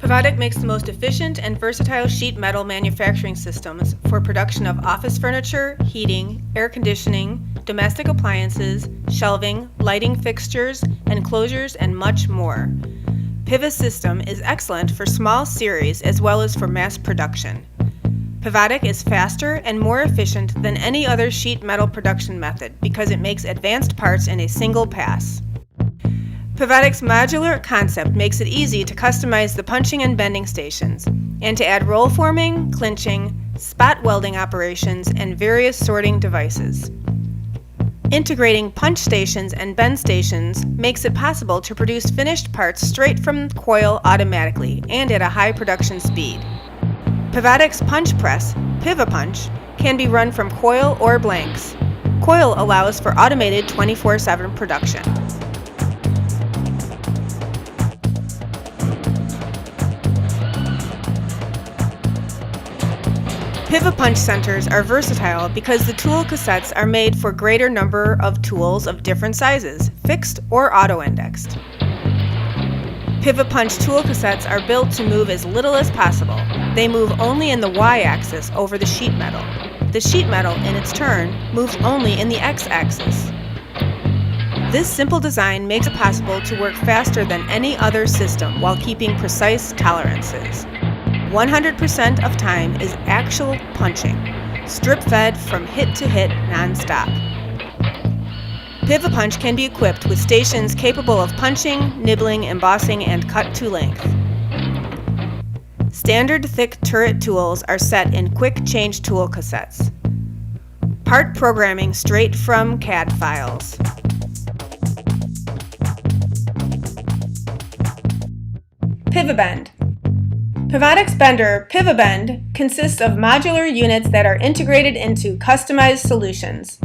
Pivatic makes the most efficient and versatile sheet metal manufacturing systems for production of office furniture, heating, air conditioning, domestic appliances, shelving, lighting fixtures, enclosures, and much more. Piva-System is excellent for small series as well as for mass production. Pivatic is faster and more efficient than any other sheet metal production method because it makes advanced parts in a single pass. Pivatic's modular concept makes it easy to customize the punching and bending stations, and to add roll forming, clinching, spot welding operations, and various sorting devices. Integrating punch stations and bend stations makes it possible to produce finished parts straight from the coil automatically and at a high production speed. Pivatic's punch press, Piva-Punch, can be run from coil or blanks. Coil allows for automated 24/7 production. Piva-Punch centers are versatile because the tool cassettes are made for greater number of tools of different sizes, fixed or auto-indexed. Piva-Punch tool cassettes are built to move as little as possible. They move only in the Y-axis over the sheet metal. The sheet metal, in its turn, moves only in the X-axis. This simple design makes it possible to work faster than any other system while keeping precise tolerances. 100% of time is actual punching, strip-fed from hit to hit non-stop. Piva-Punch can be equipped with stations capable of punching, nibbling, embossing, and cut to length. Standard thick turret tools are set in quick change tool cassettes. Part programming straight from CAD files. Piva-Bend. Pivatic's bender, Piva-Bend, consists of modular units that are integrated into customized solutions.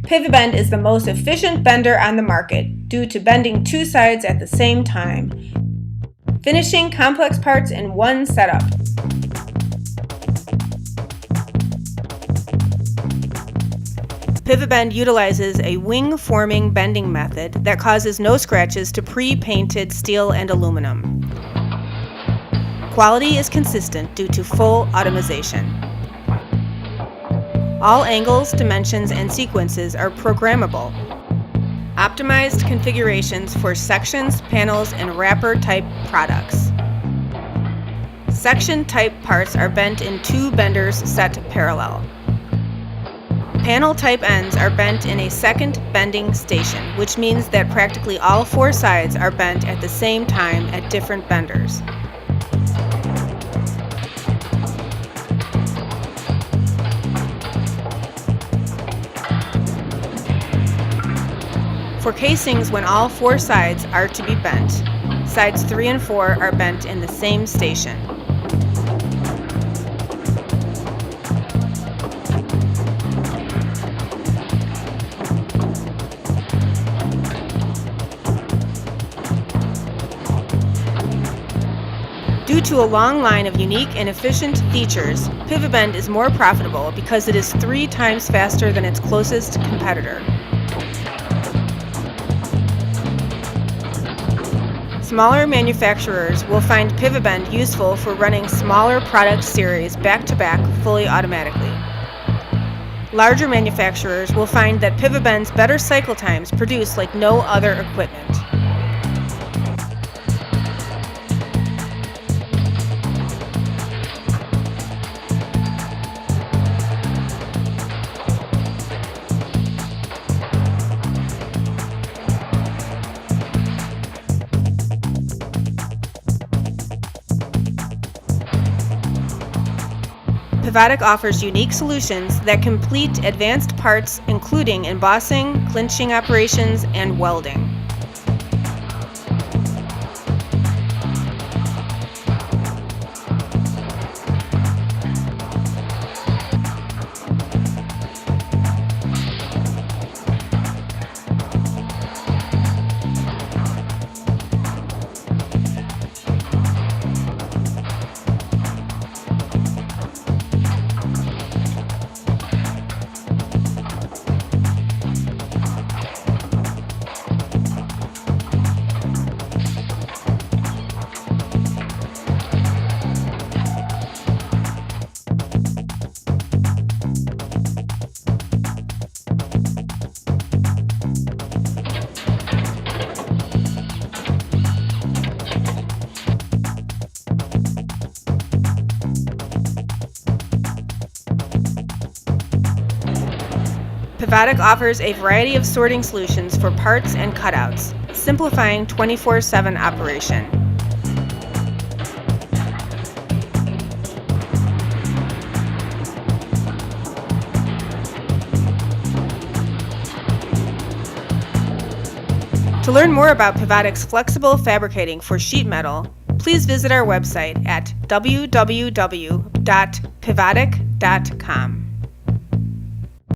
Piva-Bend is the most efficient bender on the market due to bending two sides at the same time, finishing complex parts in one setup. Piva-Bend utilizes a wing-forming bending method that causes no scratches to pre-painted steel and aluminum. Quality is consistent due to full automation. All angles, dimensions, and sequences are programmable. Optimized configurations for sections, panels, and wrapper-type products. Section-type parts are bent in two benders set parallel. Panel-type ends are bent in a second bending station, which means that practically all four sides are bent at the same time at different benders. For casings, when all four sides are to be bent, sides 3 and 4 are bent in the same station. Due to a long line of unique and efficient features, Piva-Bend is more profitable because it is 3 times faster than its closest competitor. Smaller manufacturers will find Piva-Bend useful for running smaller product series back-to-back fully automatically. Larger manufacturers will find that Piva-Bend's better cycle times produce like no other equipment. Pivatic offers unique solutions that complete advanced parts including embossing, clinching operations, and welding. Pivatic offers a variety of sorting solutions for parts and cutouts, simplifying 24/7 operation. To learn more about Pivatic's flexible fabricating for sheet metal, please visit our website at www.pivatic.com.